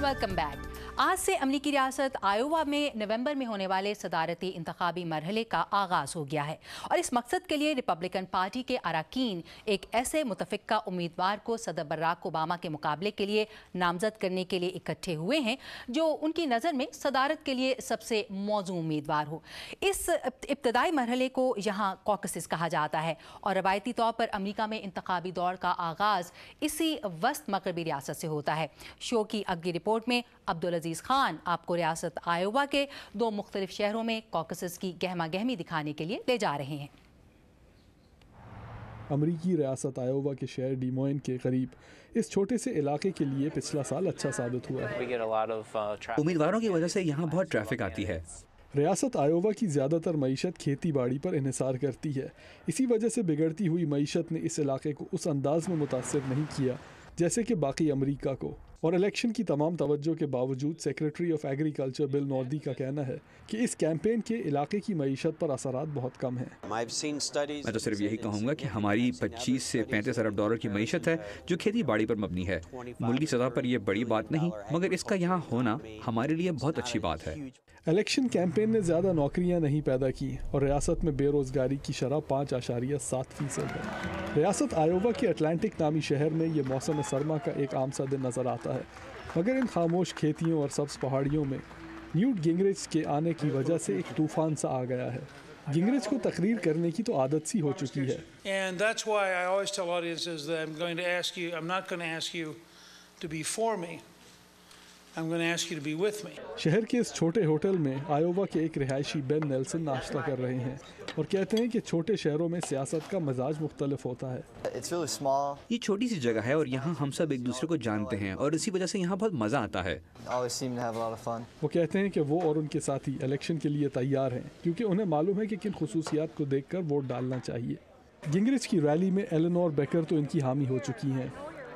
Welcome back. आज से अमरीकी रियासत आयोवा में नवंबर में होने वाले सदारती इंतखाबी मरहले का आगाज़ हो गया है और इस मकसद के लिए रिपब्लिकन पार्टी के अरकान एक ऐसे मुतफ़िक़ा उम्मीदवार को सदर बराक ओबामा के मुकाबले के लिए नामज़द करने के लिए इकट्ठे हुए हैं जो उनकी नज़र में सदारत के लिए सबसे मौजूद उम्मीदवार हो। इस इब्तदाई मरहले को यहाँ कॉकसिस कहा जाता है और रवायती तौर पर अमरीका में इंतखाबी दौर का आगाज़ इसी वस्त मगरबी रियासत से होता है। शो की अगली रिपोर्ट में अब्दुल अजीज़ खान आपको रियासत आयोवा के दो मुख्तलिफ शहरों में कॉकसिस की गहमा गहमी दिखाने के लिए ले जा रहे हैं। अमरीकी रियासत आयोवा के शहर डीमोइन के करीब इस छोटे से इलाके के लिए पिछला साल अच्छा साबित हुआ है। उम्मीदवारों की वजह से यहाँ बहुत ट्रैफिक आती है। रियासत आयोवा की ज़्यादातर मईशत खेती बाड़ी पर इन्हिसार करती है। इसी वजह से बिगड़ती हुई मईशत ने इस इलाके को उस अंदाज में मुतासिर नहीं किया जैसे कि बाकी अमरीका को। और इलेक्शन की तमाम तवज्जो के बावजूद सेक्रेटरी ऑफ एग्रीकल्चर बिल नॉर्दी का कहना है कि इस कैंपेन के इलाके की मईशत पर असरात बहुत कम हैं। मैं तो सिर्फ यही कहूँगा कि हमारी 25 से 35 अरब डॉलर की मईशत है जो खेती बाड़ी पर मबनी है। मुल्की सतह पर यह बड़ी बात नहीं मगर इसका यहाँ होना हमारे लिए बहुत अच्छी बात है। इलेक्शन कैंपेन ने ज़्यादा नौकरियाँ नहीं पैदा की और रियासत में बेरोज़गारी की शरह 5.7% है। रियासत आयोवा के अटलांटिक नामी शहर में ये मौसम सरमा का एक आम सा दिन नज़र आता है मगर इन खामोश खेतियों और सब्ज़ पहाड़ियों में न्यूट गिंगरिच के आने की वजह से एक तूफ़ान सा आ गया है। गिंगरिच को तकरीर करने की तो आदत सी हो चुकी है। And that's why I always tell audiences that I'm not going to ask you to be for me. I'm going to ask you to be with me. शहर के इस छोटे होटल में आयोवा के एक रिहायशी बेन नेल्सन नाश्ता कर रहे हैं और कहते हैं कि छोटे शहरों में सियासत का मिजाज मुख्तलिफ होता है। ये छोटी सी जगह है और यहाँ हम सब एक दूसरे को जानते हैं और इसी वजह से यहाँ बहुत मज़ा आता है। वो कहते हैं कि वो और उनके साथी इलेक्शन के लिए तैयार हैं क्योंकि उन्हें मालूम है कि किन खुसूसियात को देखकर वोट डालना चाहिए। गिंगरिच की रैली में एलेनोर बेकर तो इनकी हामी हो चुकी हैं।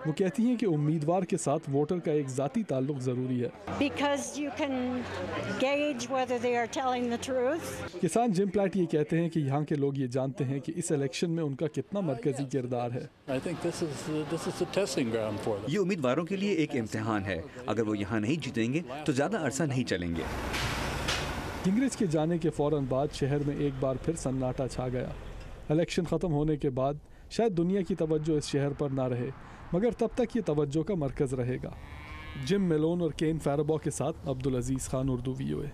वो कहती हैं कि उम्मीदवार के साथ वोटर का एक ज़ाती ताल्लुक ज़रूरी है। किसान जिम प्लैट ये कहते हैं कि यहाँ के लोग ये जानते हैं कि इस इलेक्शन में उनका कितना मरकजी किरदार है। ये उम्मीदवारों के लिए एक इम्तिहान है। अगर वो यहाँ नहीं जीतेंगे तो ज़्यादा अरसा नहीं चलेंगे। गिंगरिच के जाने के फ़ौरन बाद शहर में एक बार फिर सन्नाटा छा गया। इलेक्शन ख़त्म होने के बाद शायद दुनिया की तवज्जो इस शहर पर ना रहे मगर तब तक ये तवज्जो का मरकज़ रहेगा। जिम मेलोन और केन फैराबॉ के साथ अब्दुल अजीज़ खान, उर्दू VOA।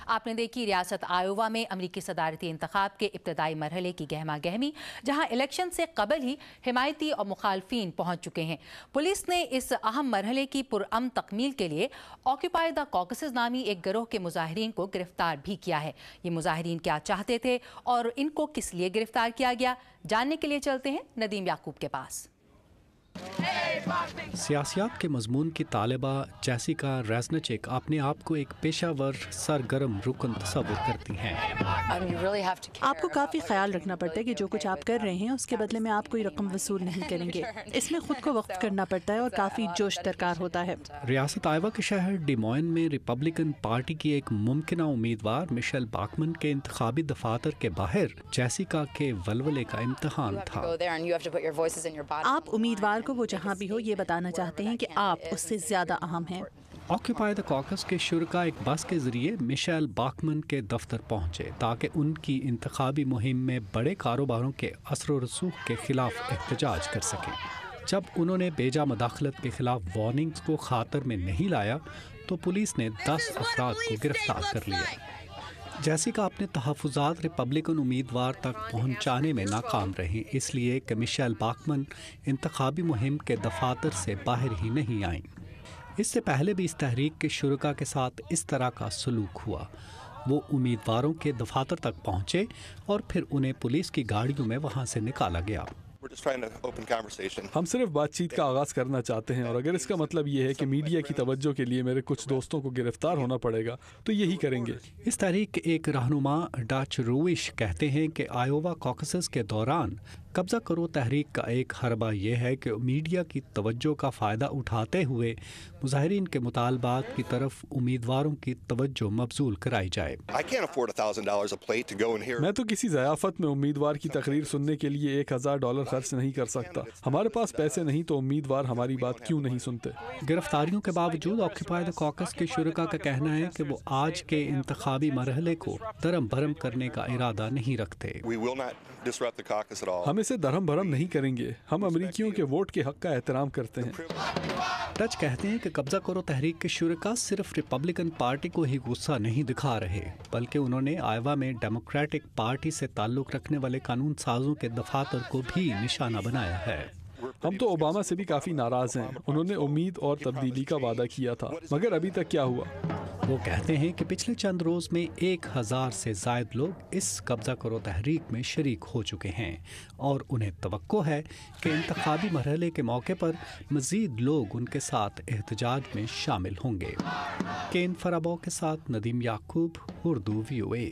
आपने देखी रियासत आयोवा में अमरीकी सदारती इंतखाब के इब्तदाई मरहले की गहमा गहमी जहां इलेक्शन से कबल ही हिमायती और मुखालफीन पहुंच चुके हैं। पुलिस ने इस अहम मरहले की पुरअमन तकमील के लिए ऑक्यूपाई द कॉकसिस नामी एक गिरोह के मुजाहिरीन को गिरफ्तार भी किया है। ये मुजाहिरीन क्या चाहते थे और इनको किस लिए गिरफ्तार किया गया, जानने के लिए चलते हैं नदीम याकूब के पास। सियासियात के मजमून की तालिबा जेसिका रेज़निचक अपने आप को एक पेशावर सरगर्म रुकन तस्वुर करती हैं। आपको काफ़ी ख्याल रखना पड़ता है कि जो कुछ आप कर रहे हैं उसके बदले में आप कोई रकम वसूल नहीं करेंगे। इसमें खुद को वक्त करना पड़ता है और काफ़ी जोश दरकार होता है। रियासत आयोवा के शहर डिमोइन में रिपब्लिकन पार्टी की एक मुमकिन उम्मीदवार मिशेल बाकमन के इंतखाबी दफातर के बाहर जेसिका के वलवले का इम्तहान था। आप उम्मीदवार को वो जहाँ भी हो ये बताना चाहते हैं कि आप उससे ज़्यादा अहम हैं। ऑक्यूपाई द कॉकस के शुरका एक बस के जरिए मिशेल बाकमन के दफ्तर पहुंचे ताकि उनकी इंतखाबी मुहिम में बड़े कारोबारों के असर व रसूख के खिलाफ एहतजाज कर सकें। जब उन्होंने बेजा मदाखलत के खिलाफ वार्निंग्स को खातर में नहीं लाया तो पुलिस ने 10 अफराद को गिरफ्तार कर लिया। जेसिका अपने तहफ़्फ़ुज़ात रिपब्लिकन उम्मीदवार तक पहुंचाने में नाकाम रहीं, इसलिए कि मिशेल बाकमन इंतखाबी मुहिम के दफातर से बाहर ही नहीं आईं। इससे पहले भी इस तहरीक के शुरका के साथ इस तरह का सलूक हुआ। वो उम्मीदवारों के दफातर तक पहुंचे और फिर उन्हें पुलिस की गाड़ियों में वहां से निकाला गया। हम सिर्फ बातचीत का आगाज़ करना चाहते हैं और अगर इसका मतलब ये है कि मीडिया की तवज्जो के लिए मेरे कुछ दोस्तों को गिरफ्तार होना पड़ेगा तो यही करेंगे। इस तहरीक के एक रहनुमा डच रूविश कहते हैं कि आयोवा कॉकसिस के दौरान कब्ज़ा करो तहरीक का एक हरबा यह है कि मीडिया की तवज्जो का फ़ायदा उठाते हुए मुजाहिरीन के मुतालबात की तरफ उम्मीदवारों की तवज्जो मबजूल कराई जाए। मैं तो किसी ज़याफ़त में उम्मीदवार की तकरीर सुनने के लिए $1000 खर्च नहीं कर सकता। हमारे पास पैसे नहीं तो उम्मीदवार हमारी बात क्यों नहीं सुनते? गिरफ्तारियों के बावजूद ऑक्यूपाई द कॉकस के शुरका का कहना है कि वो आज के इंतखाबी मरहले को दरम भरम करने का इरादा नहीं रखते। हम इसे दरम भरम नहीं करेंगे। हम अमरीकियों के वोट के हक का एहतराम करते हैं। टच कहते हैं कि कब्ज़ा करो तहरीक के शुरका सिर्फ रिपब्लिकन पार्टी को ही गुस्सा नहीं दिखा रहे, बल्कि उन्होंने आयोवा में डेमोक्रेटिक पार्टी से ताल्लुक़ रखने वाले कानून साजों के दफातर को भी निशाना बनाया है। हम तो ओबामा से भी काफ़ी नाराज़ हैं। उन्होंने उम्मीद और तब्दीली का वादा किया था, मगर अभी तक क्या हुआ? वो कहते हैं कि पिछले चंद रोज़ में 1000 से ज़ायद लोग इस कब्ज़ा करो तहरीक में शरीक हो चुके हैं और उन्हें तवक्को है कि इंतखाबी मरहले के मौके पर मज़ीद लोग उनके साथ एहतजाज में शामिल होंगे। केन फराबो के साथ नदीम याकूब, उर्दू VOA।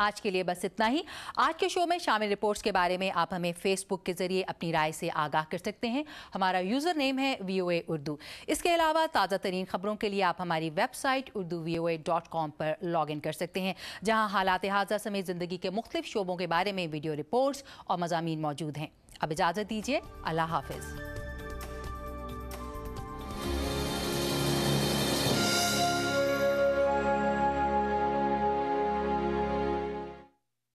आज के लिए बस इतना ही। आज के शो में शामिल रिपोर्ट्स के बारे में आप हमें फेसबुक के जरिए अपनी राय से आगाह कर सकते हैं। हमारा यूज़र नेम है VOA उर्दू। इसके अलावा ताज़ा तरीन खबरों के लिए आप हमारी वेबसाइट urduvoa.com पर लॉग इन कर सकते हैं, जहां हालात हाज़ा समेत ज़िंदगी के मुख्तलिफ शोबों के बारे में वीडियो रिपोर्ट्स और मज़ामीन मौजूद हैं। अब इजाज़त दीजिए। अल्लाह हाफ़िज़।